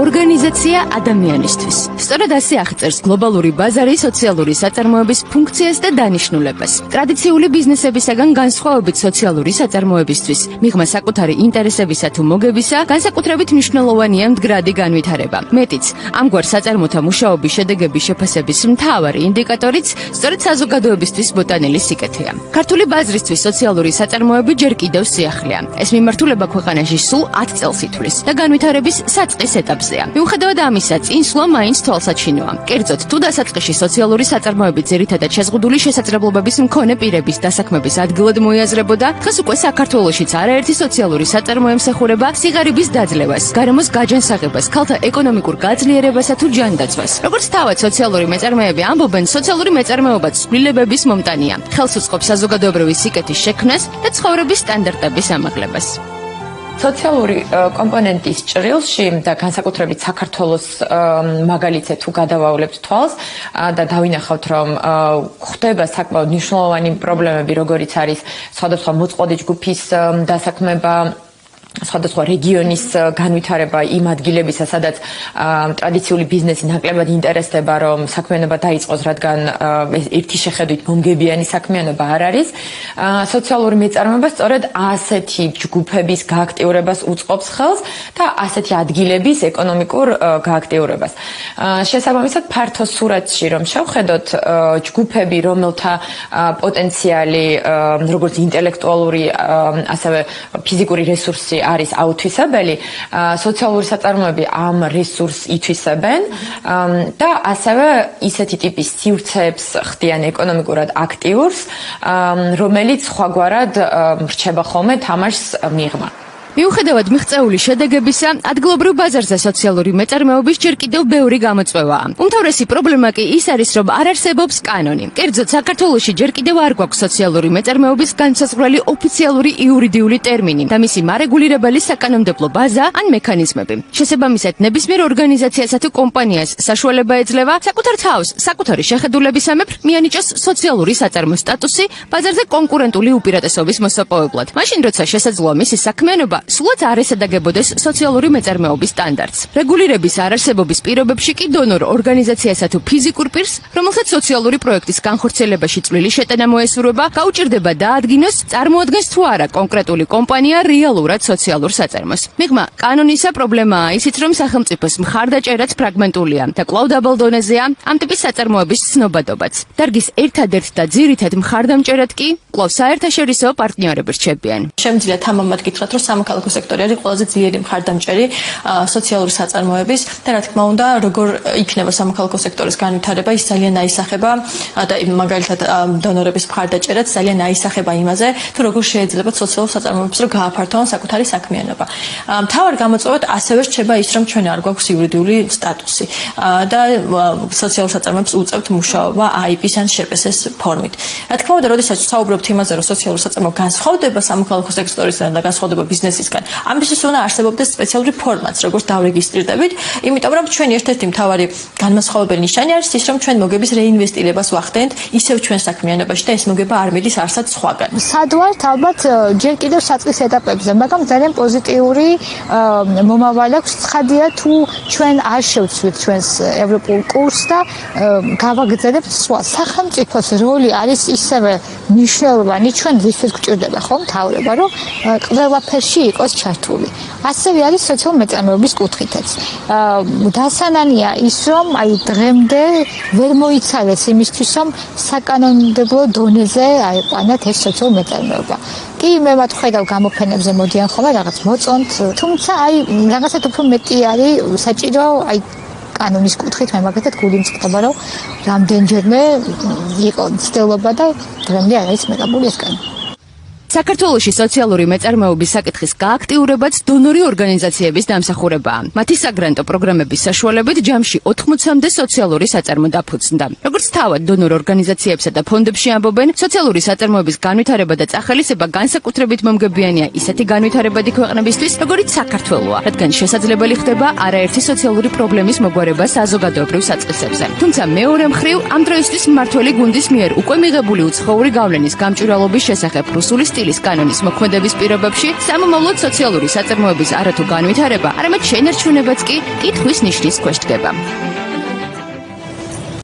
ორგანიზაცია ადამიანისთვის. სწორედ ასე აღწერს გლობალური ბაზარი სოციალური საწარმოების ფუნქციას და დანიშნულებას. ტრადიციული ბიზნესებისაგან განსხვავებით სოციალური საწარმოებისთვის, მიღმა საკუთარი ინტერესებისა თუ მოგებისა, განსაკუთრებით მნიშვნელოვანია მდგრადი განვითარება. მეტიც, ამგვარ საწარმოთა მუშაობის შედეგების შეფასების მთავარი ინდიკატორიც სწორედ საზოგადოებისთვის მოტანილი სიკეთეა. ქართული ბაზრისთვის სოციალური საწარმოები ჯერ კიდევ სიახლეა. ეს მიმართულება ქვეყანაში სულ 10 წელს ითვლის და განვითარების საწყის ეტაპზეა. მიუხედავად ამისა, წინსვლა მაინც თვალსაჩინოა. კერძოდ, თუ დასაწყისში სოციალური საწარმოები ძირითადად შეზღუდული შესაძლებლობების მქონე პირების დასაქმების ადგილად მოიაზრებოდა, დღეს უკვე საქართველოშიც არაერთი სოციალური საწარმოემსახურება სიღარიბის დაძლევას, გარემოს გაჯანსაღებას, ქალთა ეკონომიკურ გაძლიერებასა თუ ჯანდაცვას. როგორც თავად სოციალური მეწარმეები ამბობენ, სოციალური მეწარმეობა ცვლილებების მომტანია, ხელს უწყობს საზოგადოებრივი სიკეთის შექმნას და ცხოვრების სტანდარტების ამაღლებას. სოციალური კომპონენტის ჭრილში და განსაკუთრებით საქართველოს მაგალითზე თუ გადავავლებთ თვალს და დავინახავთ, რომ ხდება საკმაოდ მნიშვნელოვანი პრობლემები, როგორიც არის სხვადასხვა მოწყვლადი ჯგუფის დასაქმება, სხვადასხვა რეგიონის განვითარება იმ ადგილებისა, სადაც ტრადიციული ბიზნესი ნაკლებად ინტერესდება, რომ საქმიანობა დაიწყოს, რადგან ერთი შეხედვით მომგებიანი საქმიანობა არ არის. სოციალური მეწარმეობა სწორედ ასეთი ჯგუფების გააქტიურებას უწყობს ხელს და ასეთი ადგილების ეკონომიკურ გააქტიურებას. შესაბამისად, ფართო სურათში რომ შევხედოთ, ჯგუფები, რომელთა პოტენციალი, როგორც ინტელექტუალური, ასევე ფიზიკური რესურსი არის აუთვისებელი, სოციალური საწარმოები ამ რესურსს ითვისებენ და ასევე ისეთი ტიპის სივრცეებს ხდიან ეკონომიკურად აქტიურს, რომელიც სხვაგვარად რჩება ხოლმე თამაშს მიღმა. მიუხედავად მიღწეული შედეგებისა, ადგილობრივ ბაზარზე სოციალური მეწარმეობის ჯერ კიდევ ბევრი გამოწვევაა. უმთავრესი პრობლემა კი ის არის, რომ არ არსებობს კანონი. კერძოდ, საქართველოში ჯერ კიდევ არ გვაქვს სოციალური მეწარმეობის განსაზღვრელი ოფიციალური იურიდიული ტერმინი და მისი მარეგულირებელი საკანონმდებლო ბაზა ან მექანიზმები. შესაბამისად, ნებისმიერ ორგანიზაციასა თუ კომპანიას საშუალება ეძლევა საკუთარ თავს, საკუთარი შეხედულებისამებრ მიანიჭოს სოციალური საწარმო სტატუსი ბაზარზე კონკურენტული უპირატესობის მოსაპოვებლად. მაშინ, როცა შესაძლოა მისი საქმიანობა სულაც არ ესადაგებოდეს სოციალური მეწარმეობის სტანდარტს. რეგულირების არარსებობის პირობებში კი დონორ ორგანიზაციასა თუ ფიზიკურ პირს, რომელსაც სოციალური პროექტის განხორციელებაში წვლილი შეტანა მოესურვება, გაუჭირდება დაადგინოს, წარმოადგენს თუ არა კონკრეტული კომპანია რეალურად სოციალურ საწარმოს. მიღმა კანონისა პრობლემაა ისიც, რომ სახელმწიფოს მხარდაჭერაც ფრაგმენტულია და კვლავ დაბალ დონეზეა ამ ტიპის საწარმოების ცნობადობაც. დარგის ერთადერთ და ძირითად მხარდამჭერად კი კვლავ საერთაშორისო პარტნიორები რჩებიან. შემიძლია თამამად გითხრათ, რომ სამოქალაქო სექტორი არის ყველაზე ძლიერი მხარდამჭერი სოციალური საწარმოების და რა თქმა უნდა, როგორ იქნება სამოქალაქო სექტორის განვითარება, ის ძალიან აისახება და მაგალითად დონორების მხარდაჭერაც ძალიან აისახება იმაზე, თუ როგორ შეიძლება სოციალურ საწარმოებს რომ გააფართოვონ საკუთარი საქმიანობა. მთავარ გამოწვევად ასევე რჩება ის, რომ ჩვენ არ გვაქვს იურიდიული სტატუსი და სოციალურ საწარმოებს უწევთ მუშაობა AIP-ის ან ՇՊՍ-ის ფორმით. რა თქმა უნდა, როდესაც საუბრობთ იმაზე, რომ სოციალურ საწარმოო განსხვავდება სამოქალაქო სექტორისგან და განსხვავდება ბიზნესისგან, ამისთვის უნდა არსებობდეს სპეციალური ფორმატს, როგორც დავრეგისტრირდებით, იმიტომ რომ ჩვენი ერთ-ერთი მთავარი განმასხვავებელი ნიშანი არის ის, რომ ჩვენ მოგების რეინვესტირებას ვახდენთ ისევ ჩვენ საქმიანობაში და ეს მოგება არ მიდის არსად სხვაგან. სად ვართ ალბათ ჯერ კიდევ საწყის ეტაპებზე, მაგრამ ძალიან პოზიტიური მომავალი აქვს. ცხადია, თუ ჩვენ არ შევცვლით ჩვენს ევროპულ კურსს და გავაგრძელებთ სხვა, სახელმწიფოს როლი არის ისევე მნიშვნელოვანი. ჩვენ რისთვის გვჭირდება ხო მთავრობა, რომ ყველაფერში იყოს ჩართული. ასევე არის სოციალურ მეწარმეობის კუთხითაც. დასანანია ის, რომ დღემდე ვერ მოიცალეს იმისთვის, რომ საკანონმდებლო დონეზე აიყვანათ ეს სოციალური მეწარმეობა. კი მე ვხედავ გამოფენებზე მოდიან ხოლმე რაღაც მოწონთ, თუმცა რაღაცად უფრო მეტი არის საჭირო კანონის კუთხით მე მაგათად გული მწყდება, რომ რამდენჯერმე იყო ცდილობა და დღემდე არ არის მიღებული ეს კანონი. საქართველოში სოციალური მეწარმეობის საკითხის გააქტიურებაც დონორი ორგანიზაციების დამსახურებაა. მათი საგრანტო პროგრამების საშუალებით ჯამში 80-მდე სოციალური საწარმო დაფუძნდა. როგორც თავად დონორ ორგანიზაციებსა და ფონდებში ამბობენ, სოციალური საწარმოების განვითარება და წახალისება განსაკუთრებით მომგებიანია ისეთი განვითარებადი ქვეყნებისთვის, როგორიც საქართველოა, რადგან შესაძლებელი ხდება არაერთი სოციალური პრობლემის მოგვარება საზოგადოებრივ საწყისებზე. თუმცა მეორე მხრივ, ამ დროისთვის მმართველი გუნდის მიერ უკვე მიღებული უცხოური გავლენის გამჭვირვალობის შესახებ რუსული სტილის კანონის მოქმედების პირობებში სამომავლოდ სოციალური საწარმოების არათუ განვითარება, არამედ შენარჩუნებაც კი კითხვის ნიშნის ქვეშ დგება.